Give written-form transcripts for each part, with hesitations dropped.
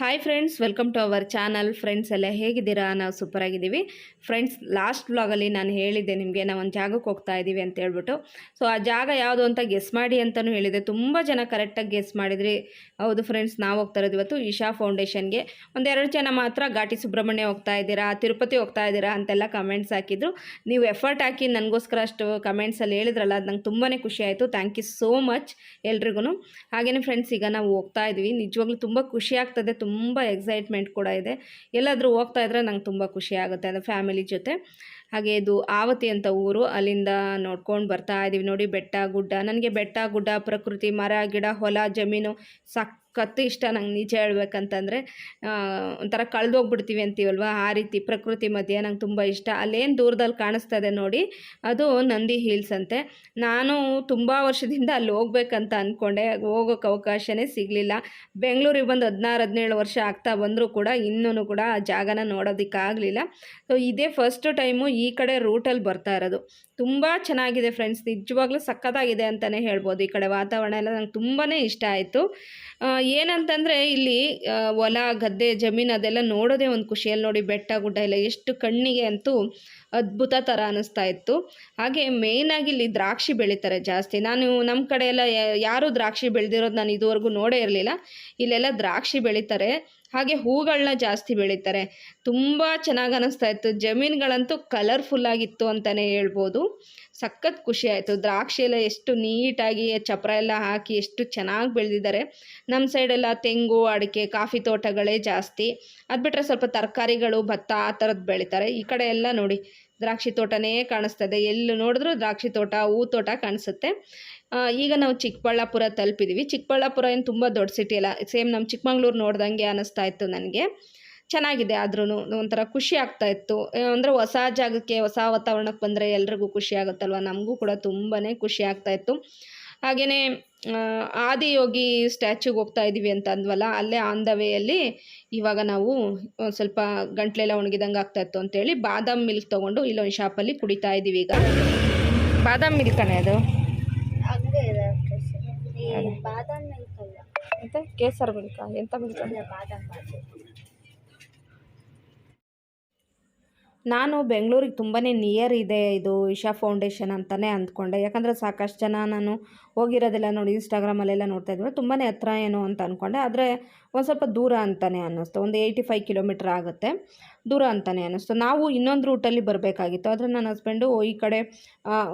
Hi friends, welcome to our channel. Friends ಎಲ್ಲ ಹೇಗಿದ್ದೀರಾ? ನಾವು ಸೂಪರ್ ಆಗಿದ್ದೀವಿ. ಫ್ರೆಂಡ್ಸ್, ಲಾಸ್ಟ್ ವ್ಲಾಗಲ್ಲಿ ನಾನು ಹೇಳಿದ್ದೆ ನಿಮಗೆ ನಾವು ಒಂದು ಜಾಗಕ್ಕೆ ಹೋಗ್ತಾ ಇದ್ದೀವಿ ಅಂತ ಹೇಳ್ಬಿಟ್ಟು. ಸೊ ಆ ಜಾಗ ಯಾವುದು ಅಂತ ಗೆಸ್ ಮಾಡಿ ಅಂತಲೂ ಹೇಳಿದೆ. ತುಂಬ ಜನ ಕರೆಕ್ಟಾಗಿ ಗೆಸ್ ಮಾಡಿದ್ರಿ. ಹೌದು ಫ್ರೆಂಡ್ಸ್, ನಾವು ಹೋಗ್ತಾ ಇರೋದು ಇವತ್ತು ಇಶಾ ಫೌಂಡೇಶನ್ಗೆ. ಒಂದೆರಡು ಜನ ಮಾತ್ರ ಘಾಟಿ ಸುಬ್ರಹ್ಮಣ್ಯ ಹೋಗ್ತಾ ಇದ್ದೀರಾ, ತಿರುಪತಿ ಹೋಗ್ತಾ ಇದ್ದೀರಾ ಅಂತೆಲ್ಲ ಕಮೆಂಟ್ಸ್ ಹಾಕಿದ್ರು. ನೀವು ಎಫರ್ಟ್ ಹಾಕಿ ನನಗೋಸ್ಕರ ಅಷ್ಟು ಕಮೆಂಟ್ಸಲ್ಲಿ ಹೇಳಿದ್ರಲ್ಲ, ಅದು ನಂಗೆ ತುಂಬಾ ಖುಷಿ ಆಯಿತು. ಥ್ಯಾಂಕ್ ಯು ಸೋ ಮಚ್ ಎಲ್ರಿಗೂ. ಹಾಗೆಯೇ ಫ್ರೆಂಡ್ಸ್, ಈಗ ನಾವು ಹೋಗ್ತಾ ಇದ್ವಿ. ನಿಜವಾಗ್ಲೂ ತುಂಬ ಖುಷಿ ಆಗ್ತದೆ, ತುಂಬ ಎಕ್ಸೈಟ್ಮೆಂಟ್ ಕೂಡ ಇದೆ. ಎಲ್ಲಾದರೂ ಹೋಗ್ತಾ ಇದ್ದರೆ ನಂಗೆ ತುಂಬ ಖುಷಿ ಆಗುತ್ತೆ, ಅದು ಫ್ಯಾಮಿಲಿ ಜೊತೆ. ಹಾಗೆ ಇದು ಆವತಿ ಅಂತ ಊರು, ಅಲ್ಲಿಂದ ನೋಡ್ಕೊಂಡು ಬರ್ತಾ ಇದ್ದೀವಿ. ನೋಡಿ, ಬೆಟ್ಟ ಗುಡ್ಡ. ನನಗೆ ಬೆಟ್ಟ ಗುಡ್ಡ, ಪ್ರಕೃತಿ, ಮರ ಗಿಡ, ಹೊಲ ಜಮೀನು ಸಖತ್ತು ಇಷ್ಟ. ನಂಗೆ ನಿಜ ಹೇಳ್ಬೇಕಂತಂದರೆ ಒಂಥರ ಕಳೆದೋಗ್ಬಿಡ್ತೀವಿ ಅಂತೀವಲ್ವ, ಆ ರೀತಿ ಪ್ರಕೃತಿ ಮಧ್ಯೆ ನಂಗೆ ತುಂಬ ಇಷ್ಟ. ಅಲ್ಲೇನು ದೂರದಲ್ಲಿ ಕಾಣಿಸ್ತಾ ಇದೆ ನೋಡಿ, ಅದು ನಂದಿ ಹಿಲ್ಸ್ ಅಂತೆ. ನಾನು ತುಂಬ ವರ್ಷದಿಂದ ಅಲ್ಲಿ ಹೋಗ್ಬೇಕಂತ ಅಂದ್ಕೊಂಡೆ, ಹೋಗೋಕ್ಕೆ ಅವಕಾಶನೇ ಸಿಗಲಿಲ್ಲ. ಬೆಂಗಳೂರಿಗೆ ಬಂದು 16-17 ವರ್ಷ ಆಗ್ತಾ ಬಂದರೂ ಕೂಡ ಇನ್ನೂ ಕೂಡ ಆ ಜಾಗನ ನೋಡೋದಕ್ಕಾಗಲಿಲ್ಲ. ಸೊ ಇದೇ ಫಸ್ಟ್ ಟೈಮು ಈ ಕಡೆ ರೂಟಲ್ಲಿ ಬರ್ತಾ ಇರೋದು. ತುಂಬ ಚೆನ್ನಾಗಿದೆ ಫ್ರೆಂಡ್ಸ್, ನಿಜವಾಗ್ಲೂ ಸಖತ್ತಾಗಿದೆ ಅಂತಲೇ ಹೇಳ್ಬೋದು. ಈ ಕಡೆ ವಾತಾವರಣ ಎಲ್ಲ ನಂಗೆ ತುಂಬಾ ಇಷ್ಟ ಆಯಿತು. ಏನಂತಂದರೆ ಇಲ್ಲಿ ಹೊಲ ಗದ್ದೆ ಜಮೀನು ಅದೆಲ್ಲ ನೋಡೋದೇ ಒಂದು ಖುಷಿಯಲ್ಲಿ. ನೋಡಿ, ಬೆಟ್ಟ ಗುಡ್ಡ ಎಲ್ಲ ಎಷ್ಟು ಕಣ್ಣಿಗೆ ಅಂತೂ ಅದ್ಭುತ ಥರ ಅನ್ನಿಸ್ತಾ ಇತ್ತು. ಹಾಗೆ ಮೇಯ್ನಾಗಿ ಇಲ್ಲಿ ದ್ರಾಕ್ಷಿ ಬೆಳೀತಾರೆ ಜಾಸ್ತಿ. ನಾನು ನಮ್ಮ ಕಡೆ ಎಲ್ಲ ಯಾರೂ ದ್ರಾಕ್ಷಿ ಬೆಳೆದಿರೋದು ನಾನು ಇದುವರೆಗೂ ನೋಡೇ ಇರಲಿಲ್ಲ. ಇಲ್ಲೆಲ್ಲ ದ್ರಾಕ್ಷಿ ಬೆಳೀತಾರೆ, ಹಾಗೆ ಹೂಗಳನ್ನ ಜಾಸ್ತಿ ಬೆಳೀತಾರೆ. ತುಂಬ ಚೆನ್ನಾಗಿ ಅನ್ನಿಸ್ತಾ ಇತ್ತು. ಜಮೀನುಗಳಂತೂ ಕಲರ್ಫುಲ್ಲಾಗಿತ್ತು ಅಂತಲೇ ಹೇಳ್ಬೋದು. ಸಖತ್ ಖುಷಿ ಆಯಿತು. ದ್ರಾಕ್ಷಿ ಎಲ್ಲ ಎಷ್ಟು ನೀಟಾಗಿ ಚಪ್ರ ಎಲ್ಲ ಹಾಕಿ ಎಷ್ಟು ಚೆನ್ನಾಗಿ ಬೆಳೆದಿದ್ದಾರೆ. ನಮ್ಮ ಸೈಡೆಲ್ಲ ತೆಂಗು, ಅಡಿಕೆ, ಕಾಫಿ ತೋಟಗಳೇ ಜಾಸ್ತಿ. ಅದು ಬಿಟ್ಟರೆ ಸ್ವಲ್ಪ ತರಕಾರಿಗಳು, ಭತ್ತ ಆ ಥರದ್ದು ಬೆಳೀತಾರೆ. ಈ ಕಡೆ ಎಲ್ಲ ನೋಡಿ, ದ್ರಾಕ್ಷಿ ತೋಟನೇ ಕಾಣಿಸ್ತದೆ. ಎಲ್ಲಿ ನೋಡಿದ್ರೂ ದ್ರಾಕ್ಷಿ ತೋಟ, ಹೂ ತೋಟ ಕಾಣಿಸುತ್ತೆ. ಈಗ ನಾವು ಚಿಕ್ಕಬಳ್ಳಾಪುರ ತಲುಪಿದ್ದೀವಿ. ಚಿಕ್ಕಬಳ್ಳಾಪುರ ಏನು ತುಂಬ ದೊಡ್ಡ ಸಿಟಿ ಅಲ್ಲ, ಸೇಮ್ ನಮ್ಮ ಚಿಕ್ಕಮಂಗ್ಳೂರು ನೋಡ್ದಂಗೆ ಅನ್ನಿಸ್ತಾ ಇತ್ತು ನನಗೆ. ಚೆನ್ನಾಗಿದೆ, ಆದ್ರೂ ಒಂಥರ ಖುಷಿ ಆಗ್ತಾ ಇತ್ತು. ಅಂದರೆ ಹೊಸ ಜಾಗಕ್ಕೆ, ಹೊಸ ವಾತಾವರಣಕ್ಕೆ ಬಂದರೆ ಎಲ್ರಿಗೂ ಖುಷಿ ಆಗುತ್ತಲ್ವ, ನಮಗೂ ಕೂಡ ತುಂಬಾ ಖುಷಿ ಆಗ್ತಾ ಇತ್ತು. ಹಾಗೆಯೇ ಆದಿಯೋಗಿ ಸ್ಟ್ಯಾಚ್ಯೂಗೆ ಹೋಗ್ತಾ ಇದ್ದೀವಿ ಅಂತ ಅಂದ್ವಲ್ಲ, ಅಲ್ಲೇ ಆನ್ ದ ವೇಯಲ್ಲಿ ಇವಾಗ ನಾವು ಸ್ವಲ್ಪ ಗಂಟ್ಲೆಲ್ಲ ಒಣಗಿದಂಗೆ ಆಗ್ತಾಯಿತ್ತು ಅಂತೇಳಿ ಬಾದಾಮ್ ಮಿಲ್ಕ್ ತೊಗೊಂಡು ಇಲ್ಲೊಂದು ಶಾಪಲ್ಲಿ ಕುಡಿತಾ ಇದ್ದೀವಿ. ಈಗ ಬಾದಾಮ್ ಮಿಲ್ಕನೇ ಅದು, ಬಾದಾಮ್ ಮಿಲ್ಕ್ ಅಲ್ಲ, ಮತ್ತು ಕೇಸರ್ ಮಿಲ್ಕ, ಎಂಥ ಮಿಲ್ಕ್? ಬಾದಾಮ್. ನಾನು ಬೆಂಗಳೂರಿಗೆ ತುಂಬಾ ನಿಯರ್ ಇದೆ ಇದು ಇಶಾ ಫೌಂಡೇಶನ್ ಅಂತಲೇ ಅಂದ್ಕೊಂಡೆ. ಯಾಕಂದರೆ ಸಾಕಷ್ಟು ಜನ ನಾನು ಹೋಗಿರೋದೆಲ್ಲ ನೋಡಿ ಇನ್ಸ್ಟಾಗ್ರಾಮಲ್ಲೆಲ್ಲ ನೋಡ್ತಾ ಇದ್ವಿ, ತುಂಬಾ ಹತ್ರ ಏನೋ ಅಂತ ಅಂದ್ಕೊಂಡೆ. ಆದರೆ ಒಂದು ಸ್ವಲ್ಪ ದೂರ ಅಂತಲೇ ಅನ್ನಿಸ್ತು. ಒಂದು 85 ಕಿಲೋಮೀಟ್ರ್ ಆಗುತ್ತೆ, ದೂರ ಅಂತಲೇ ಅನ್ನಿಸ್ತು. ನಾವು ಇನ್ನೊಂದು ರೂಟಲ್ಲಿ ಬರಬೇಕಾಗಿತ್ತು, ಆದರೆ ನನ್ನ ಹಸ್ಬೆಂಡು ಈ ಕಡೆ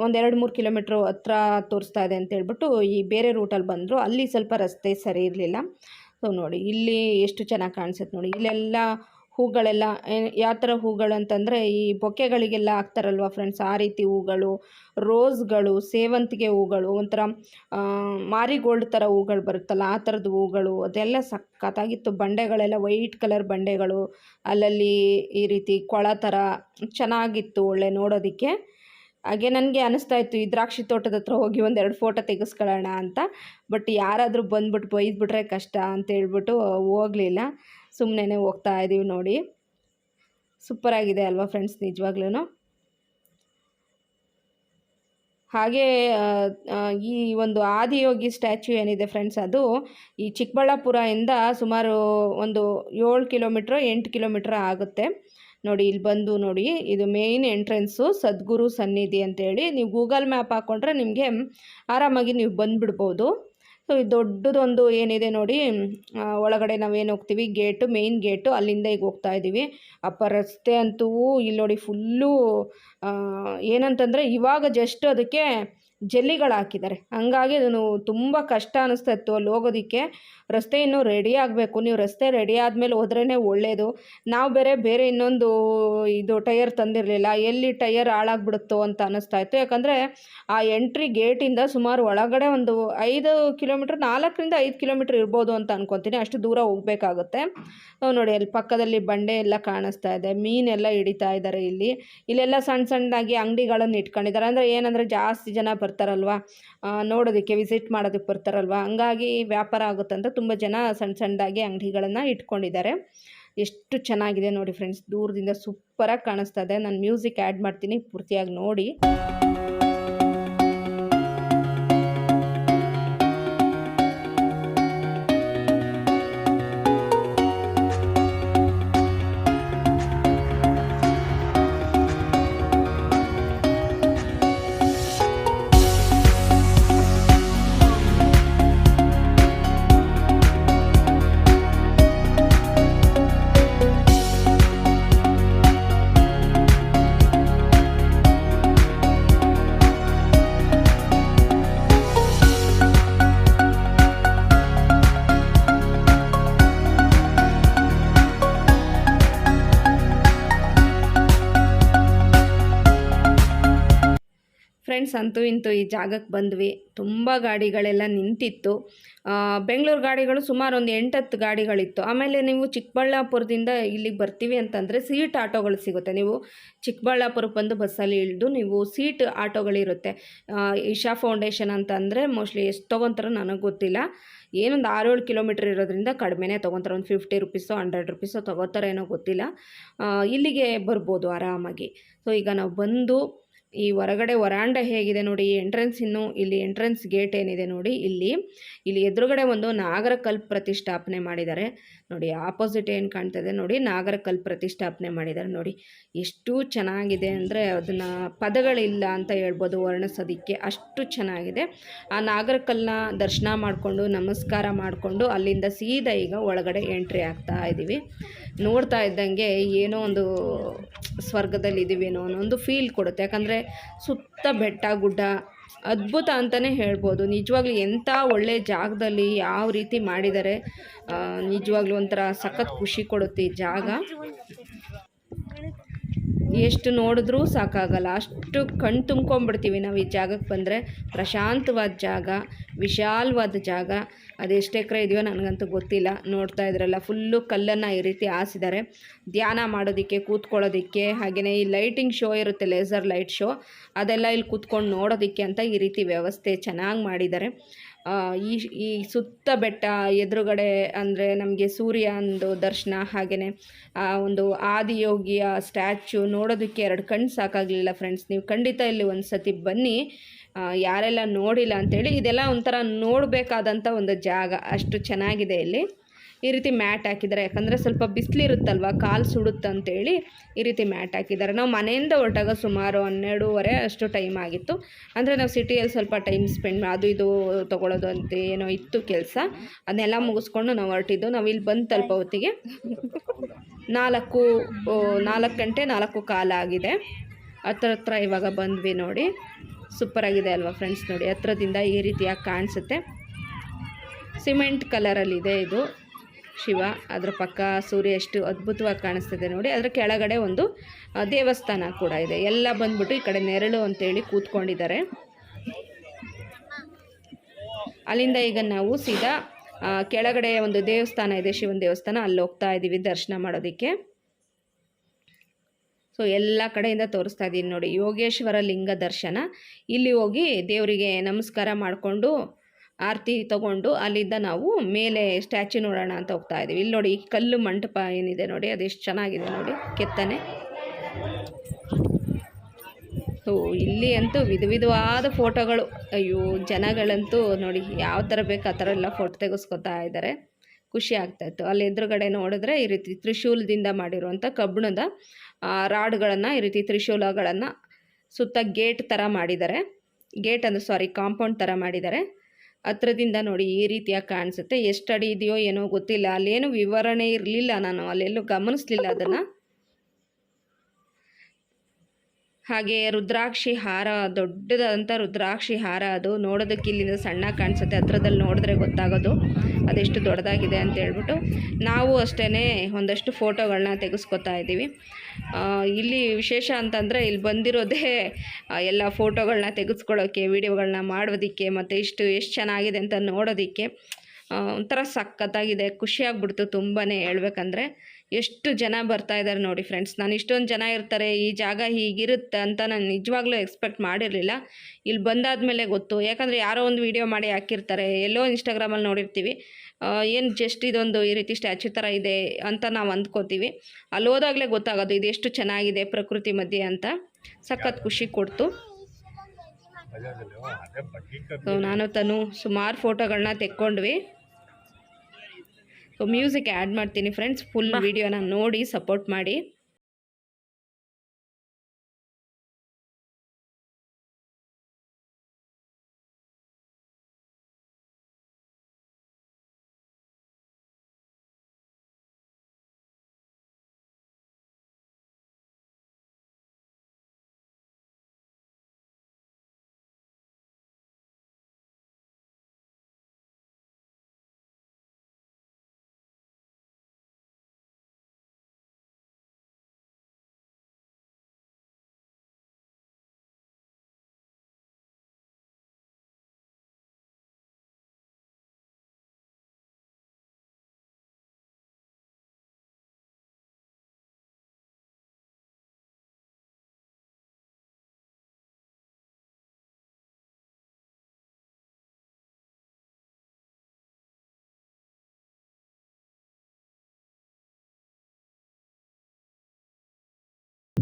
ಒಂದು 2-3 ಕಿಲೋಮೀಟ್ರ್ ಹತ್ರ ತೋರಿಸ್ತಾ ಇದೆ ಅಂತೇಳ್ಬಿಟ್ಟು ಈ ಬೇರೆ ರೂಟಲ್ಲಿ ಬಂದರು. ಅಲ್ಲಿ ಸ್ವಲ್ಪ ರಸ್ತೆ ಸರಿ ಇರಲಿಲ್ಲ. ಸೊ ನೋಡಿ, ಇಲ್ಲಿ ಎಷ್ಟು ಚೆನ್ನಾಗಿ ಕಾಣಿಸುತ್ತೆ ನೋಡಿ. ಇಲ್ಲೆಲ್ಲ ಹೂಗಳೆಲ್ಲ ಯಾವ ಥರ ಹೂಗಳು ಅಂತಂದರೆ ಈ ಬೊಕ್ಕೆಗಳಿಗೆಲ್ಲ ಹಾಕ್ತಾರಲ್ವ ಫ್ರೆಂಡ್ಸ್, ಆ ರೀತಿ ಹೂಗಳು, ರೋಸ್ಗಳು, ಸೇವಂತಿಗೆ ಹೂಗಳು, ಒಂಥರ ಮಾರಿಗೋಲ್ಡ್ ಥರ ಹೂಗಳು ಬರುತ್ತಲ್ಲ ಆ ಥರದ್ದು ಹೂಗಳು, ಅದೆಲ್ಲ ಸಖತ್ತಾಗಿತ್ತು. ಬಂಡೆಗಳೆಲ್ಲ ವೈಟ್ ಕಲರ್ ಬಂಡೆಗಳು, ಅಲ್ಲಲ್ಲಿ ಈ ರೀತಿ ಕೊಳ ಥರ ಚೆನ್ನಾಗಿತ್ತು, ಒಳ್ಳೆ ನೋಡೋದಕ್ಕೆ. ಹಾಗೆ ನನಗೆ ಅನ್ನಿಸ್ತಾ ಇತ್ತು ಈ ದ್ರಾಕ್ಷಿ ತೋಟದ ಹತ್ರ ಹೋಗಿ 1-2 ಫೋಟೋ ತೆಗೆಸ್ಕೊಳ್ಳೋಣ ಅಂತ. ಬಟ್ ಯಾರಾದರೂ ಬಂದ್ಬಿಟ್ಟು ಬೈದ್ಬಿಟ್ರೆ ಕಷ್ಟ ಅಂತ ಹೇಳ್ಬಿಟ್ಟು ಹೋಗಲಿಲ್ಲ, ಸುಮ್ಮನೆ ಹೋಗ್ತಾ ಇದ್ದೀವಿ. ನೋಡಿ, ಸೂಪರಾಗಿದೆ ಅಲ್ವಾ ಫ್ರೆಂಡ್ಸ್, ನಿಜವಾಗ್ಲೂ. ಹಾಗೆ ಈ ಒಂದು ಆದಿಯೋಗಿ ಸ್ಟ್ಯಾಚ್ಯೂ ಏನಿದೆ ಫ್ರೆಂಡ್ಸ್, ಅದು ಈ ಚಿಕ್ಕಬಳ್ಳಾಪುರದಿಂದ ಸುಮಾರು ಒಂದು 7 ಕಿಲೋಮೀಟ್ರ್ 8 ಕಿಲೋಮೀಟ್ರ್ ಆಗುತ್ತೆ. ನೋಡಿ, ಇಲ್ಲಿ ಬಂದು ನೋಡಿ, ಇದು ಮೇಯ್ನ್ ಎಂಟ್ರೆನ್ಸು, ಸದ್ಗುರು ಸನ್ನಿಧಿ ಅಂತೇಳಿ. ನೀವು ಗೂಗಲ್ ಮ್ಯಾಪ್ ಹಾಕ್ಕೊಂಡ್ರೆ ನಿಮಗೆ ಆರಾಮಾಗಿ ನೀವು ಬಂದುಬಿಡ್ಬೋದು. ಸೊ ಇದು ದೊಡ್ಡದೊಂದು ಏನಿದೆ ನೋಡಿ, ಒಳಗಡೆ ನಾವೇನು ಹೋಗ್ತೀವಿ ಗೇಟು, ಮೇಯ್ನ್ ಗೇಟು, ಅಲ್ಲಿಂದ ಈಗ ಹೋಗ್ತಾ ಇದ್ದೀವಿ. ಅಪ್ಪ ರಸ್ತೆ ಅಂತೂ ಇಲ್ಲಿ ನೋಡಿ ಫುಲ್ಲು ಏನಂತಂದರೆ ಇವಾಗ ಜಸ್ಟ್ ಅದಕ್ಕೆ ಜಲ್ಲಿಗಳು ಹಾಕಿದ್ದಾರೆ, ಹಂಗಾಗಿ ಅದನ್ನು ತುಂಬ ಕಷ್ಟ ಅನ್ನಿಸ್ತಾ ಇತ್ತು ಅಲ್ಲಿ ಹೋಗೋದಕ್ಕೆ. ರಸ್ತೆ ಇನ್ನೂ ರೆಡಿ ಆಗಬೇಕು. ನೀವು ರಸ್ತೆ ರೆಡಿ ಆದಮೇಲೆ ಹೋದ್ರೇ ಒಳ್ಳೆಯದು. ನಾವು ಬೇರೆ ಇನ್ನೊಂದು ಇದು ಟಯರ್ ತಂದಿರಲಿಲ್ಲ, ಎಲ್ಲಿ ಟಯರ್ ಹಾಳಾಗ್ಬಿಡುತ್ತೋ ಅಂತ ಅನ್ನಿಸ್ತಾ ಇತ್ತು. ಯಾಕಂದರೆ ಆ ಎಂಟ್ರಿ ಗೇಟಿಂದ ಸುಮಾರು ಒಳಗಡೆ ಒಂದು 5 ಕಿಲೋಮೀಟ್ರ್, 4-5 ಕಿಲೋಮೀಟ್ರ್ ಇರ್ಬೋದು ಅಂತ ಅನ್ಕೊತೀನಿ, ಅಷ್ಟು ದೂರ ಹೋಗಬೇಕಾಗುತ್ತೆ. ನೋಡಿ, ಅಲ್ಲಿ ಪಕ್ಕದಲ್ಲಿ ಬಂಡೆ ಎಲ್ಲ ಕಾಣಿಸ್ತಾ ಇದೆ, ಮೀನೆಲ್ಲ ಹಿಡಿತಾ ಇದ್ದಾರೆ. ಇಲ್ಲೆಲ್ಲ ಸಣ್ಣದಾಗಿ ಅಂಗಡಿಗಳನ್ನು ಇಟ್ಕೊಂಡಿದ್ದಾರೆ. ಅಂದರೆ ಏನಂದರೆ ಜಾಸ್ತಿ ಜನ ಬರ್ತಾರಲ್ವ ನೋಡೋದಕ್ಕೆ, ವಿಸಿಟ್ ಮಾಡೋದಕ್ಕೆ ಬರ್ತಾರಲ್ವ, ಹಂಗಾಗಿ ವ್ಯಾಪಾರ ಆಗುತ್ತಂತ ತುಂಬ ಜನ ಸಣ್ಣದಾಗಿ ಅಂಗಡಿಗಳನ್ನು ಇಟ್ಕೊಂಡಿದ್ದಾರೆ. ಎಷ್ಟು ಚೆನ್ನಾಗಿದೆ ನೋಡಿ ಫ್ರೆಂಡ್ಸ್, ದೂರದಿಂದ ಸೂಪರಾಗಿ ಕಾಣಿಸ್ತಾ ಇದೆ. ನಾನು ಮ್ಯೂಸಿಕ್ ಆ್ಯಡ್ ಮಾಡ್ತೀನಿ, ಪೂರ್ತಿಯಾಗಿ ನೋಡಿ. ಫ್ರೆಂಡ್ಸ್, ಅಂತೂ ಇಂತೂ ಈ ಜಾಗಕ್ಕೆ ಬಂದ್ವಿ. ತುಂಬ ಗಾಡಿಗಳೆಲ್ಲ ನಿಂತಿತ್ತು. ಬೆಂಗಳೂರು ಗಾಡಿಗಳು ಸುಮಾರು ಒಂದು 8-10 ಗಾಡಿಗಳಿತ್ತು. ಆಮೇಲೆ ನೀವು ಚಿಕ್ಕಬಳ್ಳಾಪುರದಿಂದ ಇಲ್ಲಿಗೆ ಬರ್ತೀವಿ ಅಂತಂದರೆ ಸೀಟ್ ಆಟೋಗಳು ಸಿಗುತ್ತೆ. ನೀವು ಚಿಕ್ಕಬಳ್ಳಾಪುರಕ್ಕೆ ಬಂದು ಬಸ್ಸಲ್ಲಿ ಇಳಿದು ನೀವು ಸೀಟ್ ಆಟೋಗಳಿರುತ್ತೆ. ಇಶಾ ಫೌಂಡೇಶನ್ ಅಂತ ಅಂದರೆ ಮೋಸ್ಟ್ಲಿ ಎಷ್ಟು ತೊಗೊತಾರೋ ನನಗೆ ಗೊತ್ತಿಲ್ಲ. ಏನೊಂದು 6-7 ಕಿಲೋಮೀಟ್ರ್ ಇರೋದ್ರಿಂದ ಕಡಿಮೆನೇ ತೊಗೊತಾರೆ. ಒಂದು 50 ರುಪೀಸೋ 100 ರುಪೀಸೋ ತೊಗೋತಾರೇನೋ ಗೊತ್ತಿಲ್ಲ. ಇಲ್ಲಿಗೆ ಬರ್ಬೋದು ಆರಾಮಾಗಿ. ಸೊ ಈಗ ನಾವು ಬಂದು ಈ ಹೊರಗಡೆ ವರಾಂಡ ಹೇಗಿದೆ ನೋಡಿ, ಎಂಟ್ರೆನ್ಸ್ ಇನ್ನು ಇಲ್ಲಿ ಎಂಟ್ರೆನ್ಸ್ ಗೇಟ್ ಏನಿದೆ ನೋಡಿ, ಇಲ್ಲಿ ಎದುರುಗಡೆ ಒಂದು ನಾಗರಕಲ್ಲು ಪ್ರತಿಷ್ಠಾಪನೆ ಮಾಡಿದ್ದಾರೆ ನೋಡಿ. ಆಪೋಸಿಟ್ ಏನು ಕಾಣ್ತದೆ ನೋಡಿ, ನಾಗರಕಲ್ಲು ಪ್ರತಿಷ್ಠಾಪನೆ ಮಾಡಿದ್ದಾರೆ ನೋಡಿ. ಎಷ್ಟು ಚೆನ್ನಾಗಿದೆ ಅಂದರೆ ಅದನ್ನು ಪದಗಳಿಲ್ಲ ಅಂತ ಹೇಳ್ಬೋದು ವರ್ಣಿಸೋದಕ್ಕೆ, ಅಷ್ಟು ಚೆನ್ನಾಗಿದೆ. ಆ ನಾಗರಕಲ್ಲನ್ನ ದರ್ಶನ ಮಾಡಿಕೊಂಡು ನಮಸ್ಕಾರ ಮಾಡಿಕೊಂಡು ಅಲ್ಲಿಂದ ಸೀದಾ ಈಗ ಒಳಗಡೆ ಎಂಟ್ರಿ ಆಗ್ತಾ ಇದ್ದೀವಿ. ನೋಡ್ತಾ ಇದ್ದಂಗೆ ಏನೋ ಒಂದು ಸ್ವರ್ಗದಲ್ಲಿ ಇದ್ದೀವೇನೋ ಅನ್ನೋ ಒಂದು ಫೀಲ್ ಕೊಡುತ್ತೆ. ಯಾಕಂದರೆ ಸುತ್ತ ಬೆಟ್ಟ ಗುಡ್ಡ, ಅದ್ಭುತ ಅಂತಲೇ ಹೇಳ್ಬೋದು. ನಿಜವಾಗ್ಲೂ ಎಂಥ ಒಳ್ಳೆ ಜಾಗದಲ್ಲಿ ಯಾವ ರೀತಿ ಮಾಡಿದ್ದಾರೆ, ನಿಜವಾಗ್ಲೂ ಒಂಥರ ಸಖತ್ ಖುಷಿ ಕೊಡುತ್ತೆ ಈ ಜಾಗ. ಎಷ್ಟು ನೋಡಿದ್ರೂ ಸಾಕಾಗಲ್ಲ, ಅಷ್ಟು ಕಣ್ಣು ತುಂಬ್ಕೊಂಡ್ಬಿಡ್ತೀವಿ ನಾವು ಈ ಜಾಗಕ್ಕೆ ಬಂದರೆ. ಪ್ರಶಾಂತವಾದ ಜಾಗ, ವಿಶಾಲವಾದ ಜಾಗ. ಅದೆಷ್ಟು ಎಕರೆ ಇದೆಯೋ ನನಗಂತೂ ಗೊತ್ತಿಲ್ಲ. ನೋಡ್ತಾ ಇದ್ರಲ್ಲ, ಫುಲ್ಲು ಕಲ್ಲನ್ನು ಈ ರೀತಿ ಹಾಸಿದ್ದಾರೆ ಧ್ಯಾನ ಮಾಡೋದಕ್ಕೆ, ಕೂತ್ಕೊಳ್ಳೋದಕ್ಕೆ. ಹಾಗೆಯೇ ಈ ಲೈಟಿಂಗ್ ಶೋ ಇರುತ್ತೆ, ಲೇಸರ್ ಲೈಟ್ ಶೋ, ಅದೆಲ್ಲ ಇಲ್ಲಿ ಕೂತ್ಕೊಂಡು ನೋಡೋದಕ್ಕೆ ಅಂತ ಈ ರೀತಿ ವ್ಯವಸ್ಥೆ ಚೆನ್ನಾಗಿ ಮಾಡಿದ್ದಾರೆ. ಈ ಸುತ್ತ ಬೆಟ್ಟ ಎದುರುಗಡೆ ಅಂದರೆ ನಮಗೆ ಸೂರ್ಯಂದು ದರ್ಶನ, ಹಾಗೆಯೇ ಆ ಒಂದು ಆದಿಯೋಗಿಯ ಸ್ಟ್ಯಾಚ್ಯೂ ನೋಡೋದಕ್ಕೆ 2 ಕಣ್ಣು ಸಾಕಾಗಲಿಲ್ಲ ಫ್ರೆಂಡ್ಸ್. ನೀವು ಖಂಡಿತ ಇಲ್ಲಿ ಒಂದು ಸತಿ ಬನ್ನಿ, ಯಾರೆಲ್ಲ ನೋಡಿಲ್ಲ ಅಂಥೇಳಿ. ಇದೆಲ್ಲ ಒಂಥರ ನೋಡಬೇಕಾದಂಥ ಒಂದು ಜಾಗ, ಅಷ್ಟು ಚೆನ್ನಾಗಿದೆ. ಇಲ್ಲಿ ಈ ರೀತಿ ಮ್ಯಾಟ್ ಹಾಕಿದ್ದಾರೆ, ಯಾಕಂದರೆ ಸ್ವಲ್ಪ ಬಿಸಿಲಿರುತ್ತಲ್ವ, ಕಾಲು ಸುಡುತ್ತಂತೇಳಿ ಈ ರೀತಿ ಮ್ಯಾಟ್ ಹಾಕಿದ್ದಾರೆ. ನಾವು ಮನೆಯಿಂದ ಹೊರಟಾಗ ಸುಮಾರು 12:30 ಅಷ್ಟು ಟೈಮ್ ಆಗಿತ್ತು. ಅಂದರೆ ನಾವು ಸಿಟಿಯಲ್ಲಿ ಸ್ವಲ್ಪ ಟೈಮ್ ಸ್ಪೆಂಡ್ ಅದು ಇದು ತೊಗೊಳೋದು ಅಂತ ಏನೋ ಇತ್ತು ಕೆಲಸ, ಅದನ್ನೆಲ್ಲ ಮುಗಿಸ್ಕೊಂಡು ನಾವು ಹೊರಟಿದ್ದು. ನಾವು ಇಲ್ಲಿ ಬಂದು ತಲುಪೋ ಹೊತ್ತಿಗೆ 4 ಗಂಟೆ 4:15 ಆಗಿದೆ. ಹತ್ರ ಇವಾಗ ಬಂದ್ವಿ ನೋಡಿ. ಸೂಪರಾಗಿದೆ ಅಲ್ವಾ ಫ್ರೆಂಡ್ಸ್? ನೋಡಿ, ಹತ್ರದಿಂದ ಈ ರೀತಿಯಾಗಿ ಕಾಣಿಸುತ್ತೆ. ಸಿಮೆಂಟ್ ಕಲರಲ್ಲಿದೆ ಇದು ಶಿವ, ಅದರ ಪಕ್ಕ ಸೂರ್ಯ ಎಷ್ಟು ಅದ್ಭುತವಾಗಿ ಕಾಣಿಸ್ತಿದೆ ನೋಡಿ. ಅದರ ಕೆಳಗಡೆ ಒಂದು ದೇವಸ್ಥಾನ ಕೂಡ ಇದೆ. ಎಲ್ಲ ಬಂದ್ಬಿಟ್ಟು ಈ ಕಡೆ ನೆರಳು ಅಂತೇಳಿ ಕೂತ್ಕೊಂಡಿದ್ದಾರೆ. ಅಲ್ಲಿಂದ ಈಗ ನಾವು ಸೀದಾ ಕೆಳಗಡೆ ಒಂದು ದೇವಸ್ಥಾನ ಇದೆ, ಶಿವನ ದೇವಸ್ಥಾನ, ಅಲ್ಲಿ ಹೋಗ್ತಾ ಇದ್ದೀವಿ ದರ್ಶನ ಮಾಡೋದಕ್ಕೆ. ಸೊ ಎಲ್ಲ ಕಡೆಯಿಂದ ತೋರಿಸ್ತಾ ಇದ್ದೀನಿ ನೋಡಿ, ಯೋಗೇಶ್ವರ ಲಿಂಗ ದರ್ಶನ. ಇಲ್ಲಿ ಹೋಗಿ ದೇವರಿಗೆ ನಮಸ್ಕಾರ ಮಾಡಿಕೊಂಡು ಆರತಿ ತೊಗೊಂಡು ಅಲ್ಲಿಂದ ನಾವು ಮೇಲೆ ಸ್ಟ್ಯಾಚ್ಯೂ ನೋಡೋಣ ಅಂತ ಹೋಗ್ತಾ ಇದ್ದೀವಿ. ಇಲ್ಲಿ ನೋಡಿ, ಈ ಕಲ್ಲು ಮಂಟಪ ಏನಿದೆ ನೋಡಿ, ಅದೆಷ್ಟು ಚೆನ್ನಾಗಿದೆ ನೋಡಿ, ಕೆತ್ತನೆ. ಸೊ ಇಲ್ಲಿ ಅಂತೂ ವಿಧವಾದ ಫೋಟೋಗಳು. ಅಯ್ಯೋ, ಜನಗಳಂತೂ ನೋಡಿ ಯಾವ ಥರ ಬೇಕು ಆ ಥರ ಎಲ್ಲ ಫೋಟೋ ತೆಗೆಸ್ಕೊತಾ ಇದ್ದಾರೆ. ಖುಷಿ ಆಗ್ತಾಯಿತ್ತು. ಅಲ್ಲಿ ಎದುರುಗಡೆ ನೋಡಿದ್ರೆ ಈ ರೀತಿ ತ್ರಿಶೂಲದಿಂದ ಮಾಡಿರುವಂಥ ಕಬ್ಬಿಣದ ರಾಡ್ಗಳನ್ನು, ಈ ರೀತಿ ತ್ರಿಶೂಲಗಳನ್ನು ಸುತ್ತ ಗೇಟ್ ಥರ ಮಾಡಿದ್ದಾರೆ. ಗೇಟ್ ಅಂದರೆ ಕಾಂಪೌಂಡ್ ಥರ ಮಾಡಿದ್ದಾರೆ. ಹತ್ರದಿಂದ ನೋಡಿ ಈ ರೀತಿಯಾಗಿ ಕಾಣಿಸುತ್ತೆ. ಎಷ್ಟು ಅಡಿ ಇದೆಯೋ ಏನೋ ಗೊತ್ತಿಲ್ಲ, ಅಲ್ಲೇನು ವಿವರಣೆ ಇರಲಿಲ್ಲ, ನಾನು ಅಲ್ಲೆಲ್ಲೂ ಗಮನಿಸಲಿಲ್ಲ ಅದನ್ನು. ಹಾಗೆ ರುದ್ರಾಕ್ಷಿ ಹಾರ, ದೊಡ್ಡದಾದಂಥ ರುದ್ರಾಕ್ಷಿ ಹಾರ, ಅದು ನೋಡೋದಕ್ಕೆ ಇಲ್ಲಿಂದ ಸಣ್ಣ ಕಾಣಿಸುತ್ತೆ, ಹತ್ರದಲ್ಲಿ ನೋಡಿದ್ರೆ ಗೊತ್ತಾಗೋದು ಅದೆಷ್ಟು ದೊಡ್ಡದಾಗಿದೆ ಅಂತ ಹೇಳ್ಬಿಟ್ಟು. ನಾವು ಅಷ್ಟೇ ಒಂದಷ್ಟು ಫೋಟೋಗಳನ್ನ ತೆಗೆಸ್ಕೊತಾ ಇದ್ದೀವಿ. ಇಲ್ಲಿ ವಿಶೇಷ ಅಂತಂದರೆ ಇಲ್ಲಿ ಬಂದಿರೋದೇ ಎಲ್ಲ ಫೋಟೋಗಳನ್ನ ತೆಗೆಸ್ಕೊಳ್ಳೋಕ್ಕೆ, ವೀಡಿಯೋಗಳನ್ನ ಮಾಡೋದಕ್ಕೆ, ಮತ್ತು ಎಷ್ಟು ಚೆನ್ನಾಗಿದೆ ಅಂತ ನೋಡೋದಕ್ಕೆ. ಒಂಥರ ಸಖತ್ತಾಗಿದೆ, ಖುಷಿಯಾಗ್ಬಿಡ್ತು ತುಂಬಾ ಹೇಳ್ಬೇಕಂದ್ರೆ. ಎಷ್ಟು ಜನ ಬರ್ತಾ ಇದ್ದಾರೆ ನೋಡಿ ಫ್ರೆಂಡ್ಸ್. ನಾನು ಇಷ್ಟೊಂದು ಜನ ಇರ್ತಾರೆ, ಈ ಜಾಗ ಹೀಗಿರುತ್ತೆ ಅಂತ ನಾನು ನಿಜವಾಗ್ಲೂ ಎಕ್ಸ್ಪೆಕ್ಟ್ ಮಾಡಿರಲಿಲ್ಲ. ಇಲ್ಲಿ ಬಂದಾದಮೇಲೆ ಗೊತ್ತು. ಯಾಕಂದರೆ ಯಾರೋ ಒಂದು ವೀಡಿಯೋ ಮಾಡಿ ಹಾಕಿರ್ತಾರೆ, ಎಲ್ಲೋ ಇನ್ಸ್ಟಾಗ್ರಾಮಲ್ಲಿ ನೋಡಿರ್ತೀವಿ, ಏನು ಜಸ್ಟ್ ಇದೊಂದು ಈ ರೀತಿ ಸ್ಟ್ಯಾಚ್ಯೂ ಥರ ಇದೆ ಅಂತ ನಾವು ಅಂದ್ಕೋತೀವಿ. ಅಲ್ಲಿ ಹೋದಾಗಲೇ ಗೊತ್ತಾಗೋದು ಇದು ಎಷ್ಟು ಚೆನ್ನಾಗಿದೆ ಪ್ರಕೃತಿ ಮಧ್ಯೆ ಅಂತ. ಸಖತ್ ಖುಷಿ ಕೊಡ್ತು. ಸೊ ನಾನು ತನು ಸುಮಾರು ಫೋಟೋಗಳನ್ನ ತೆಕ್ಕೊಂಡ್ವಿ. ಸೊ ಮ್ಯೂಸಿಕ್ ಆ್ಯಡ್ ಮಾಡ್ತೀನಿ ಫ್ರೆಂಡ್ಸ್, ಫುಲ್ ವೀಡಿಯೋನ ನೋಡಿ ಸಪೋರ್ಟ್ ಮಾಡಿ.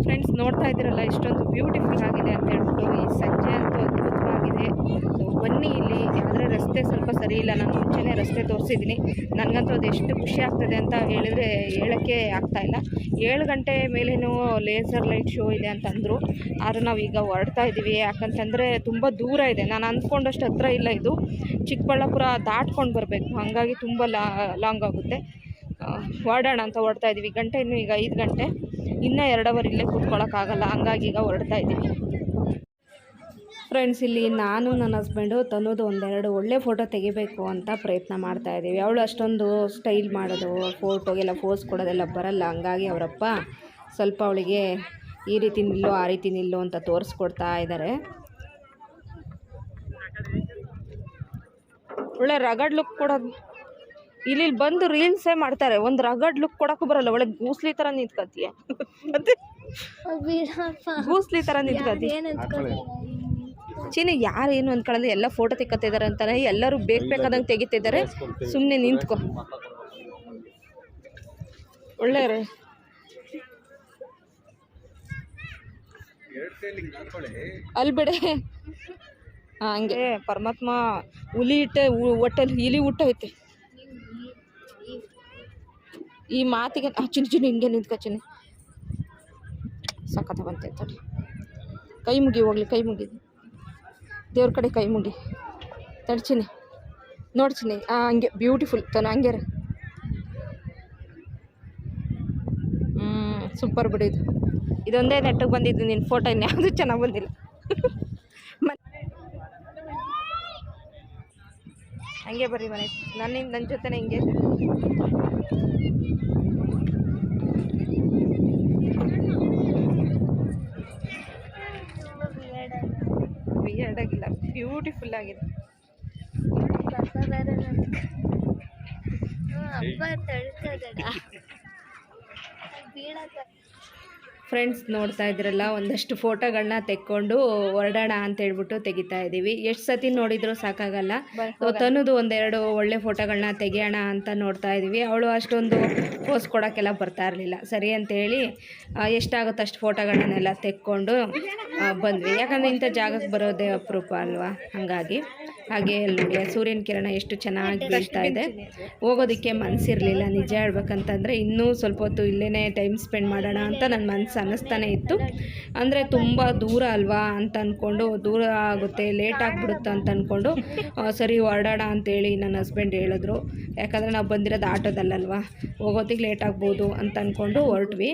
ಫ್ರೆಂಡ್ಸ್ ನೋಡ್ತಾ ಇದ್ದೀರಲ್ಲ ಎಷ್ಟೊಂದು ಬ್ಯೂಟಿಫುಲ್ ಆಗಿದೆ ಅಂತ ಹೇಳ್ಬಿಟ್ಟು. ಈ ಸಂಜೆ ಅಂತೂ ಅದ್ಭುತವಾಗಿದೆ. ಸೊ ಬನ್ನಿ, ಇಲ್ಲಿ ಯಾವುದೇ ರಸ್ತೆ ಸ್ವಲ್ಪ ಸರಿ ಇಲ್ಲ. ನಾನು ಮುಂಚೆನೇ ರಸ್ತೆ ತೋರಿಸಿದ್ದೀನಿ. ನನಗಂತೂ ಅದು ಎಷ್ಟು ಖುಷಿ ಆಗ್ತದೆ ಅಂತ ಹೇಳಿದರೆ ಹೇಳೋಕ್ಕೆ ಆಗ್ತಾಯಿಲ್ಲ. 7 ಗಂಟೆ ಮೇಲೇನೂ ಲೇಸರ್ ಲೈಟ್ ಶೋ ಇದೆ ಅಂತಂದರು. ಆದರೆ ನಾವೀಗ ಹೊರಡ್ತಾ ಇದ್ದೀವಿ. ಯಾಕಂತಂದರೆ ತುಂಬ ದೂರ ಇದೆ. ನಾನು ಅಂದ್ಕೊಂಡಷ್ಟು ಹತ್ರ ಇಲ್ಲ ಇದು. ಚಿಕ್ಕಬಳ್ಳಾಪುರ ದಾಟ್ಕೊಂಡು ಬರಬೇಕು, ಹಾಗಾಗಿ ತುಂಬ ಲಾಂಗ್ ಆಗುತ್ತೆ. ಹೊರಡೋಣ ಅಂತ ಹೊರಡ್ತಾ ಇದ್ದೀವಿ. ಗಂಟೆ ಇನ್ನೂ ಈಗ 5 ಗಂಟೆ, ಇನ್ನೂ 2 ಅವರ್ ಇಲ್ಲೇ ಕೂತ್ಕೊಳ್ಳೋಕ್ಕಾಗಲ್ಲ, ಹಂಗಾಗಿ ಈಗ ಹೊರಡ್ತಾ ಇದ್ದೀವಿ. ಫ್ರೆಂಡ್ಸ್, ಇಲ್ಲಿ ನಾನು ನನ್ನ ಹಸ್ಬೆಂಡು ತನ್ನೋದು ಒಂದೆರಡು ಒಳ್ಳೆ ಫೋಟೋ ತೆಗಿಬೇಕು ಅಂತ ಪ್ರಯತ್ನ ಮಾಡ್ತಾ ಇದ್ದೀವಿ. ಅವಳು ಅಷ್ಟೊಂದು ಸ್ಟೈಲ್ ಮಾಡೋದು, ಫೋಟೋಗೆಲ್ಲ ಪೋಸ್ ಕೊಡೋದೆಲ್ಲ ಬರಲ್ಲ. ಹಂಗಾಗಿ ಅವರಪ್ಪ ಸ್ವಲ್ಪ ಅವಳಿಗೆ ಈ ರೀತಿ ನಿಲ್ಲೋ ಆ ರೀತಿ ನಿಲ್ಲೋ ಅಂತ ತೋರಿಸ್ಕೊಡ್ತಾ ಇದ್ದಾರೆ. ಒಳ್ಳೆ ರಗಡ್ ಲುಕ್ ಕೊಡೋದು. ಇಲ್ಲಿ ಬಂದು ರೀಲ್ಸೇ ಮಾಡ್ತಾರೆ. ಒಂದು ರಗಡ್ ಲುಕ್ ಕೊಡೋಕ್ಕೂ ಬರಲ್ಲ. ಒಳ್ಳೆ ಗೂಸ್ಲಿ ಥರ ನಿಂತ್ಕೊತೀಯ, ಮತ್ತೆ ಗೂಸ್ಲಿ ಥರ ನಿಂತ್ಕೊತೀಯ. ಚೀನಿ ಯಾರು ಏನು ಅಂದ್ಕೊಳ್ಳೋದು, ಎಲ್ಲ ಫೋಟೋ ತೆಕ್ಕತ್ತಿದ್ದಾರೆ ಅಂತಾನೆ ಎಲ್ಲರೂ ಬೇಕಾದಂಗೆ ತೆಗಿತಿದ್ದಾರೆ. ಸುಮ್ಮನೆ ನಿಂತ್ಕೊ. ಒಳ್ಳೆ ಅಲ್ಲಿ ಬಿಡೆ. ಹಂಗೆ ಪರಮಾತ್ಮ ಹುಲಿ ಇಟ್ಟೆ ಹೊಟ್ಟೆಲಿ ಇಲಿ ಊಟ ಐತೆ. ಈ ಮಾತಿಗೆ ಚಿನ್ನ ಹಿಂಗೆ ನಿಂತ್ಕೊ ಚಿನ್ನ. ಸಖತ್ತ ಬಂತೆ ತಡಿ. ಕೈ ಮುಗಿ ಹೋಗ್ಲಿ, ಕೈ ಮುಗಿ, ದೇವ್ರ ಕಡೆ ಕೈ ಮುಗಿ. ತಡ್ಚಿನಿ ನೋಡ್ಚಿನಿ. ಹಂಗೆ ಬ್ಯೂಟಿಫುಲ್ ತಾನು ಹಂಗೆ. ಸೂಪರ್ ಬಿಡು. ಇದೊಂದೇ ನೆಟ್ಟಿಗೆ ಬಂದಿದ್ದು ನಿನ್ನ ಫೋಟೋ, ಇನ್ಯಾವುದು ಚೆನ್ನಾಗಿ ಬಂದಿಲ್ಲ. ಹಂಗೆ ಬರ್ರಿ ಮನೆ, ನನ್ನ ಜೊತೆನೇ ಹಿಂಗೆ. ವಿಯರ್ಡಾಗಿಲ್ಲ, ಬ್ಯೂಟಿಫುಲ್ ಆಗಿದೆ. ಫ್ರೆಂಡ್ಸ್, ನೋಡ್ತಾ ಇದ್ರಲ್ಲ, ಒಂದಷ್ಟು ಫೋಟೋಗಳನ್ನ ತೆಕ್ಕೊಂಡು ಹೊರಡೋಣ ಅಂತ ಹೇಳ್ಬಿಟ್ಟು ತೆಗಿತಾ ಇದ್ದೀವಿ. ಎಷ್ಟು ಸತಿ ನೋಡಿದ್ರು ಸಾಕಾಗಲ್ಲ. ತನ್ನದು ಒಂದೆರಡು ಒಳ್ಳೆ ಫೋಟೋಗಳನ್ನ ತೆಗಿಯೋಣ ಅಂತ ನೋಡ್ತಾ ಇದ್ದೀವಿ. ಅವಳು ಅಷ್ಟೊಂದು ಪೋಸ್ ಕೊಡೋಕ್ಕೆಲ್ಲ ಬರ್ತಾ ಇರಲಿಲ್ಲ. ಸರಿ ಅಂತೇಳಿ ಎಷ್ಟಾಗುತ್ತೋ ಅಷ್ಟು ಫೋಟೋಗಳನ್ನೆಲ್ಲ ತೆಕ್ಕೊಂಡು ಬಂದ್ವಿ. ಯಾಕಂದರೆ ಇಂಥ ಜಾಗಕ್ಕೆ ಬರೋದೇ ಅಪರೂಪ ಅಲ್ವಾ, ಹಾಗಾಗಿ. ಹಾಗೆ ಅಲ್ಲಿ ನೋಡಿ ಸೂರ್ಯನ ಕಿರಣ ಎಷ್ಟು ಚೆನ್ನಾಗಿ ಬೀಳ್ತಾ ಇದೆ. ಹೋಗೋದಕ್ಕೆ ಮನಸ್ಸಿರಲಿಲ್ಲ ನಿಜ ಹೇಳ್ಬೇಕಂತಂದರೆ. ಇನ್ನೂ ಸ್ವಲ್ಪ ಹೊತ್ತು ಇಲ್ಲೇ ಟೈಮ್ ಸ್ಪೆಂಡ್ ಮಾಡೋಣ ಅಂತ ನನ್ನ ಮನಸ್ಸು ಅನ್ನಿಸ್ತಾನೆ ಇತ್ತು. ಅಂದರೆ ತುಂಬ ದೂರ ಅಲ್ವಾ ಅಂತ ಅಂದ್ಕೊಂಡು, ದೂರ ಆಗುತ್ತೆ, ಲೇಟ್ ಆಗಿಬಿಡುತ್ತೆ ಅಂತ ಅಂದ್ಕೊಂಡು ಸರಿ ಹೊರಡೋಣ ಅಂತೇಳಿ ನನ್ನ ಹಸ್ಬೆಂಡ್ ಹೇಳಿದ್ರು. ಯಾಕಂದರೆ ನಾವು ಬಂದಿರೋದು ಆಟೋದಲ್ಲಲ್ವಾ, ಹೋಗೋದಕ್ಕೆ ಲೇಟ್ ಆಗ್ಬೋದು ಅಂತ ಅಂದ್ಕೊಂಡು ಹೊರಟ್ವಿ.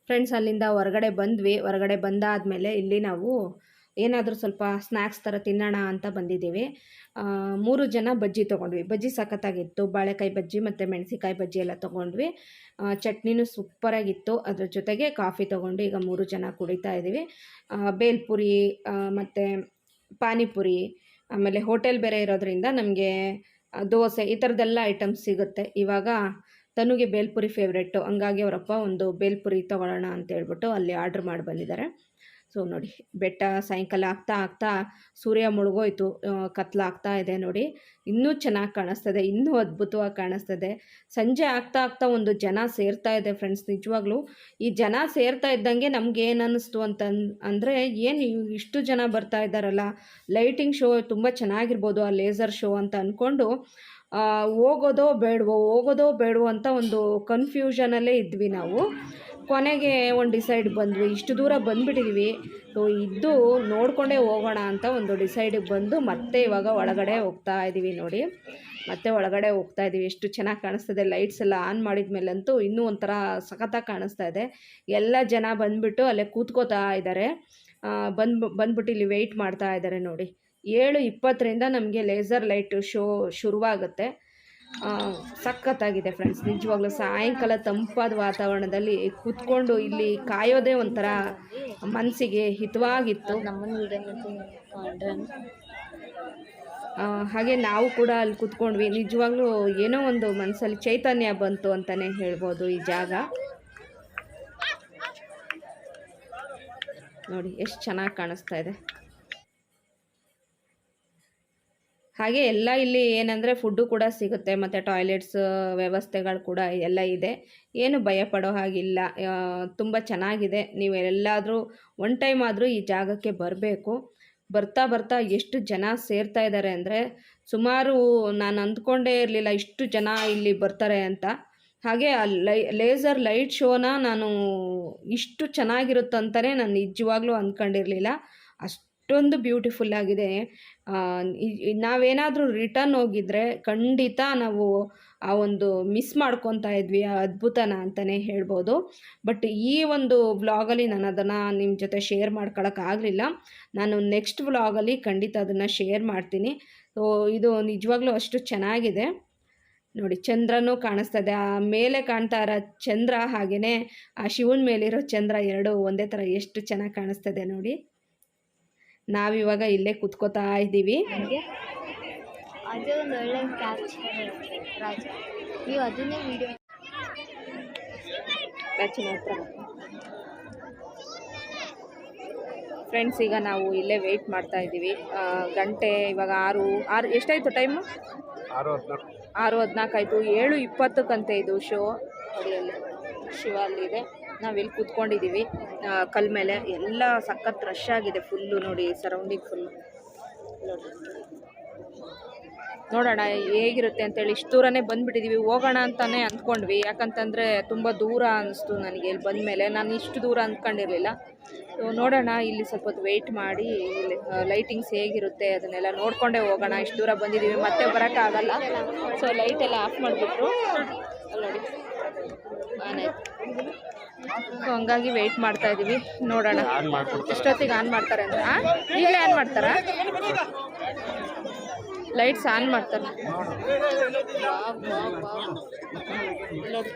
ಫ್ರೆಂಡ್ಸ್, ಅಲ್ಲಿಂದ ಹೊರಗಡೆ ಬಂದ್ವಿ. ಹೊರಗಡೆ ಬಂದಾದಮೇಲೆ ಇಲ್ಲಿ ನಾವು ಏನಾದರೂ ಸ್ವಲ್ಪ ಸ್ನ್ಯಾಕ್ಸ್ ಥರ ತಿನ್ನೋಣ ಅಂತ ಬಂದಿದ್ದೀವಿ. 3 ಜನ ಬಜ್ಜಿ ತೊಗೊಂಡ್ವಿ. ಬಜ್ಜಿ ಸಖತ್ತಾಗಿತ್ತು. ಬಾಳೆಕಾಯಿ ಬಜ್ಜಿ ಮತ್ತು ಮೆಣಸಿಕಾಯಿ ಬಜ್ಜಿ ಎಲ್ಲ ತೊಗೊಂಡ್ವಿ. ಚಟ್ನಿನೂ ಸೂಪರಾಗಿತ್ತು. ಅದ್ರ ಜೊತೆಗೆ ಕಾಫಿ ತೊಗೊಂಡು ಈಗ 3 ಜನ ಕುಡಿತಾ ಇದ್ದೀವಿ. ಬೇಲ್ಪುರಿ ಮತ್ತು ಪಾನಿಪುರಿ, ಆಮೇಲೆ ಹೋಟೆಲ್ ಬೇರೆ ಇರೋದ್ರಿಂದ ನಮಗೆ ದೋಸೆ ಈ ಥರದ್ದೆಲ್ಲ ಐಟಮ್ಸ್ ಸಿಗುತ್ತೆ. ಇವಾಗ ತನುಗೆ ಬೇಲ್ಪುರಿ ಫೇವ್ರೆಟ್ಟು, ಹಂಗಾಗಿ ಅವರಪ್ಪ ಒಂದು ಬೇಲ್ಪುರಿ ತೊಗೊಳ್ಳೋಣ ಅಂತ ಹೇಳ್ಬಿಟ್ಟು ಅಲ್ಲಿ ಆರ್ಡ್ರ್ ಮಾಡಿ ಬಂದಿದ್ದಾರೆ. ಸೊ ನೋಡಿ ಬೆಟ್ಟ ಸಾಯಂಕಾಲ ಆಗ್ತಾ ಆಗ್ತಾ ಸೂರ್ಯ ಮುಳುಗೋಯ್ತು, ಕತ್ಲಾಗ್ತಾ ಇದೆ ನೋಡಿ. ಇನ್ನೂ ಚೆನ್ನಾಗಿ ಕಾಣಿಸ್ತದೆ, ಇನ್ನೂ ಅದ್ಭುತವಾಗಿ ಕಾಣಿಸ್ತದೆ. ಸಂಜೆ ಆಗ್ತಾ ಆಗ್ತಾ ಒಂದು ಜನ ಸೇರ್ತಾ ಇದೆ ಫ್ರೆಂಡ್ಸ್. ನಿಜವಾಗ್ಲೂ ಈ ಜನ ಸೇರ್ತಾ ಇದ್ದಂಗೆ ನಮ್ಗೆ ಏನು ಅನ್ನಿಸ್ತು ಅಂದರೆ ಏನು ಇಷ್ಟು ಜನ ಬರ್ತಾ ಇದ್ದಾರಲ್ಲ, ಲೈಟಿಂಗ್ ಶೋ ತುಂಬ ಚೆನ್ನಾಗಿರ್ಬೋದು, ಆ ಲೇಸರ್ ಶೋ ಅಂತ ಅಂದ್ಕೊಂಡು ಹೋಗೋದೋ ಬೇಡವೋ ಅಂತ ಒಂದು ಕನ್ಫ್ಯೂಷನಲ್ಲೇ ಇದ್ವಿ ನಾವು. ಕೊನೆಗೆ ಒಂದು ಡಿಸೈಡ್ ಬಂದ್ವಿ, ಇಷ್ಟು ದೂರ ಬಂದುಬಿಟ್ಟಿದ್ವಿ, ಸೊ ಇದ್ದು ನೋಡಿಕೊಂಡೇ ಹೋಗೋಣ ಅಂತ ಒಂದು ಡಿಸೈಡಿಗೆ ಬಂದು ಮತ್ತೆ ಇವಾಗ ಒಳಗಡೆ ಹೋಗ್ತಾ ಇದ್ದೀವಿ ನೋಡಿ. ಮತ್ತೆ ಒಳಗಡೆ ಹೋಗ್ತಾ ಇದ್ದೀವಿ. ಎಷ್ಟು ಚೆನ್ನಾಗಿ ಕಾಣಿಸ್ತದೆ, ಲೈಟ್ಸ್ ಎಲ್ಲ ಆನ್ ಮಾಡಿದ ಮೇಲಂತೂ ಇನ್ನೂ ಒಂಥರ ಸಖತ್ತಾಗಿ ಕಾಣಿಸ್ತಾ ಇದೆ. ಎಲ್ಲ ಜನ ಬಂದುಬಿಟ್ಟು ಅಲ್ಲೇ ಕೂತ್ಕೋತಾ ಇದ್ದಾರೆ, ಬಂದ್ಬಿಟ್ಟು ಇಲ್ಲಿ ವೆಯ್ಟ್ ಮಾಡ್ತಾ ಇದ್ದಾರೆ ನೋಡಿ. 7:20 ನಮಗೆ ಲೇಸರ್ ಲೈಟ್ ಶೋ ಶುರುವಾಗುತ್ತೆ. ಸಖತ್ತಾಗಿದೆ ಫ್ರೆಂಡ್ಸ್. ನಿಜವಾಗ್ಲೂ ಸಾಯಂಕಾಲ ತಂಪಾದ ವಾತಾವರಣದಲ್ಲಿ ಕೂತ್ಕೊಂಡು ಇಲ್ಲಿ ಕಾಯೋದೇ ಒಂಥರ ಮನಸ್ಸಿಗೆ ಹಿತವಾಗಿತ್ತು. ಹಾಗೆ ನಾವು ಕೂಡ ಅಲ್ಲಿ ಕೂತ್ಕೊಂಡ್ವಿ. ನಿಜವಾಗ್ಲೂ ಏನೋ ಒಂದು ಮನಸ್ಸಲ್ಲಿ ಚೈತನ್ಯ ಬಂತು ಅಂತಲೇ ಹೇಳ್ಬೋದು. ಈ ಜಾಗ ನೋಡಿ ಎಷ್ಟು ಚೆನ್ನಾಗಿ ಕಾಣಿಸ್ತಾ ಇದೆ. ಹಾಗೆ ಎಲ್ಲ ಇಲ್ಲಿ ಏನಂದರೆ ಫುಡ್ಡು ಕೂಡ ಸಿಗುತ್ತೆ, ಮತ್ತು ಟಾಯ್ಲೆಟ್ಸ್ ವ್ಯವಸ್ಥೆಗಳು ಕೂಡ ಎಲ್ಲ ಇದೆ. ಏನು ಭಯ ಪಡೋ ಹಾಗಿಲ್ಲ, ತುಂಬ ಚೆನ್ನಾಗಿದೆ. ನೀವು ಎಲ್ಲಾದರೂ ಒನ್ ಟೈಮ್ ಆದರೂ ಈ ಜಾಗಕ್ಕೆ ಬರಬೇಕು. ಬರ್ತಾ ಬರ್ತಾ ಎಷ್ಟು ಜನ ಸೇರ್ತಾ ಇದ್ದಾರೆ ಅಂದರೆ ಸುಮಾರು ನಾನು ಅಂದ್ಕೊಂಡೇ ಇರಲಿಲ್ಲ ಇಷ್ಟು ಜನ ಇಲ್ಲಿ ಬರ್ತಾರೆ ಅಂತ. ಹಾಗೆ ಆ ಲೇಸರ್ ಲೈಟ್ ಶೋನ ನಾನು ಇಷ್ಟು ಚೆನ್ನಾಗಿರುತ್ತಂತಲೇ ನಾನು ನಿಜವಾಗ್ಲೂ ಅಂದ್ಕೊಂಡಿರಲಿಲ್ಲ. ಅಷ್ಟೊಂದು ಬ್ಯೂಟಿಫುಲ್ ಆಗಿದೆ. ನಾವೇನಾದರೂ ರಿಟರ್ನ್ ಹೋಗಿದ್ರೆ ಖಂಡಿತ ನಾವು ಆ ಒಂದು ಮಿಸ್ ಮಾಡ್ಕೊತಾ ಇದ್ವಿ ಆ ಅದ್ಭುತನ ಅಂತಲೇ ಹೇಳ್ಬೋದು. ಬಟ್ ಈ ಒಂದು ವ್ಲಾಗಲ್ಲಿ ನಾನು ಅದನ್ನು ನಿಮ್ಮ ಜೊತೆ ಶೇರ್ ಮಾಡ್ಕೊಳಕ್ಕಾಗಲಿಲ್ಲ. ನಾನು ನೆಕ್ಸ್ಟ್ ವ್ಲಾಗಲ್ಲಿ ಖಂಡಿತ ಅದನ್ನು ಶೇರ್ ಮಾಡ್ತೀನಿ. ಸೊ ಇದು ನಿಜವಾಗ್ಲೂ ಅಷ್ಟು ಚೆನ್ನಾಗಿದೆ ನೋಡಿ. ಚಂದ್ರನೂ ಕಾಣಿಸ್ತದೆ, ಆ ಮೇಲೆ ಕಾಣ್ತಾ ಇರೋ ಚಂದ್ರ ಹಾಗೆಯೇ ಆ ಶಿವನ ಮೇಲಿರೋ ಚಂದ್ರ ಎರಡೂ ಒಂದೇ ಥರ ಎಷ್ಟು ಚೆನ್ನಾಗಿ ಕಾಣಿಸ್ತದೆ ನೋಡಿ. ನಾವಿವಾಗ ಇಲ್ಲೇ ಕುತ್ಕೋತಾ ಇದ್ದೀವಿ. ಅದೇ ಒಂದು ಒಳ್ಳೆ ಕ್ಯಾಪ್ಚರ್ ರಾಜ, ನೀವು ಅದನ್ನೇ ವಿಡಿಯೋ ಫ್ರೆಂಡ್ಸ್. ಈಗ ನಾವು ಇಲ್ಲೇ ವೆಯ್ಟ್ ಮಾಡ್ತಾ ಇದ್ದೀವಿ. ಗಂಟೆ ಇವಾಗ 6 ಎಷ್ಟಾಯಿತು ಟೈಮು? 6:14 ಆಯಿತು. 7:20 ಇದು ಶೋ ನೋಡಿ. ಅಲ್ಲಿ ಶಿವ ಅಲ್ಲಿದೆ, ನಾವಿಲ್ಲಿ ಕೂತ್ಕೊಂಡಿದ್ದೀವಿ ಕಲ್ ಮೇಲೆ. ಎಲ್ಲ ಸಖತ್ ರಶ್ ಆಗಿದೆ ಫುಲ್ಲು ನೋಡಿ, ಸರೌಂಡಿಂಗ್ ಫುಲ್ಲು ನೋಡೋಣ ಹೇಗಿರುತ್ತೆ ಅಂತೇಳಿ. ಇಷ್ಟು ದೂರನೇ ಬಂದುಬಿಟ್ಟಿದ್ದೀವಿ, ಹೋಗೋಣ ಅಂತಲೇ ಅಂದ್ಕೊಂಡ್ವಿ. ಯಾಕಂತಂದರೆ ತುಂಬ ದೂರ ಅನ್ನಿಸ್ತು ನನಗೆ ಇಲ್ಲಿ ಬಂದ ಮೇಲೆ. ನಾನು ಇಷ್ಟು ದೂರ ಅಂದ್ಕೊಂಡಿರಲಿಲ್ಲ. ಸೊ ನೋಡೋಣ, ಇಲ್ಲಿ ಸ್ವಲ್ಪ ಹೊತ್ತು ವೆಯ್ಟ್ ಮಾಡಿ ಇಲ್ಲಿ ಲೈಟಿಂಗ್ಸ್ ಹೇಗಿರುತ್ತೆ ಅದನ್ನೆಲ್ಲ ನೋಡಿಕೊಂಡೇ ಹೋಗೋಣ. ಇಷ್ಟು ದೂರ ಬಂದಿದ್ದೀವಿ, ಮತ್ತೆ ಬರೋಕ್ಕಾಗಲ್ಲ. ಸೊ ಲೈಟೆಲ್ಲ ಆಫ್ ಮಾಡಿಬಿಟ್ರು ಅಲ್ಲಿ ನೋಡಿ, ಸೊ ಹಂಗಾಗಿ ವೆಯ್ಟ್ ಮಾಡ್ತಾ ಇದ್ದೀವಿ. ನೋಡೋಣ ಎಷ್ಟೊತ್ತಿಗೆ ಆನ್ ಮಾಡ್ತಾರೆ ಅಂತ. ಈಗಲೇ ಆನ್ ಮಾಡ್ತಾರಾ? ಲೈಟ್ಸ್ ಆನ್ ಮಾಡ್ತಾರೆ ನೋಡಿ.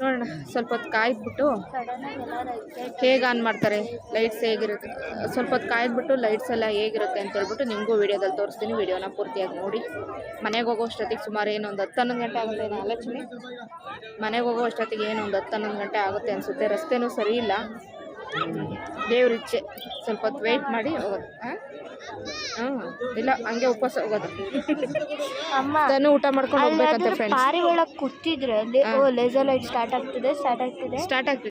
ನೋಡೋಣ ಸ್ವಲ್ಪ ಹೊತ್ತು ಕಾಯ್ದುಬಿಟ್ಟು ಹೇಗೆ ಆನ್ ಮಾಡ್ತಾರೆ, ಲೈಟ್ಸ್ ಹೇಗಿರುತ್ತೆ, ಸ್ವಲ್ಪ ಹೊತ್ತು ಕಾಯ್ದುಬಿಟ್ಟು ಲೈಟ್ಸ್ ಎಲ್ಲ ಹೇಗಿರುತ್ತೆ ಅಂತ ಹೇಳ್ಬಿಟ್ಟು ನಿಮಗೂ ವೀಡಿಯೋದಲ್ಲಿ ತೋರಿಸ್ತೀನಿ. ವೀಡಿಯೋನ ಪೂರ್ತಿಯಾಗಿ ನೋಡಿ. ಮನೆಗೆ ಹೋಗೋ ಅಷ್ಟೊತ್ತಿಗೆ ಸುಮಾರು ಏನು ಒಂದು 10-11 ಗಂಟೆ ಆಗುತ್ತೆ. ಏನು ಆಲೋಚನೆ, ಮನೆಗೆ ಹೋಗೋ ಅಷ್ಟೊತ್ತಿಗೆ ಏನು ಒಂದು 10-11 ಗಂಟೆ ಆಗುತ್ತೆ ಅನಿಸುತ್ತೆ. ರಸ್ತೆನೂ ಸರಿ ಇಲ್ಲ, ದೇವ್ರ ಇಚ್ಛೆ. ಸ್ವಲ್ಪ ಹೊತ್ತು ವೆಯ್ಟ್ ಮಾಡಿ ಹೋಗೋದು. ಇಲ್ಲ ಹಂಗೆ ಉಪವಾಸ ಹೋಗೋದು. ಅಮ್ಮ ಅದನ್ನು ಊಟ ಮಾಡ್ಕೊಂಡು ಹೋಗ್ಬೇಕಂತೆ ಫ್ರೆಂಡ್ಸ್. ಪಾರಿ ಒಳಗೆ ಕೂತಿದ್ರೆ ಲೇಸರ್ ಲೈಟ್ ಸ್ಟಾರ್ಟ್ ಆಗ್ತಿದೆ.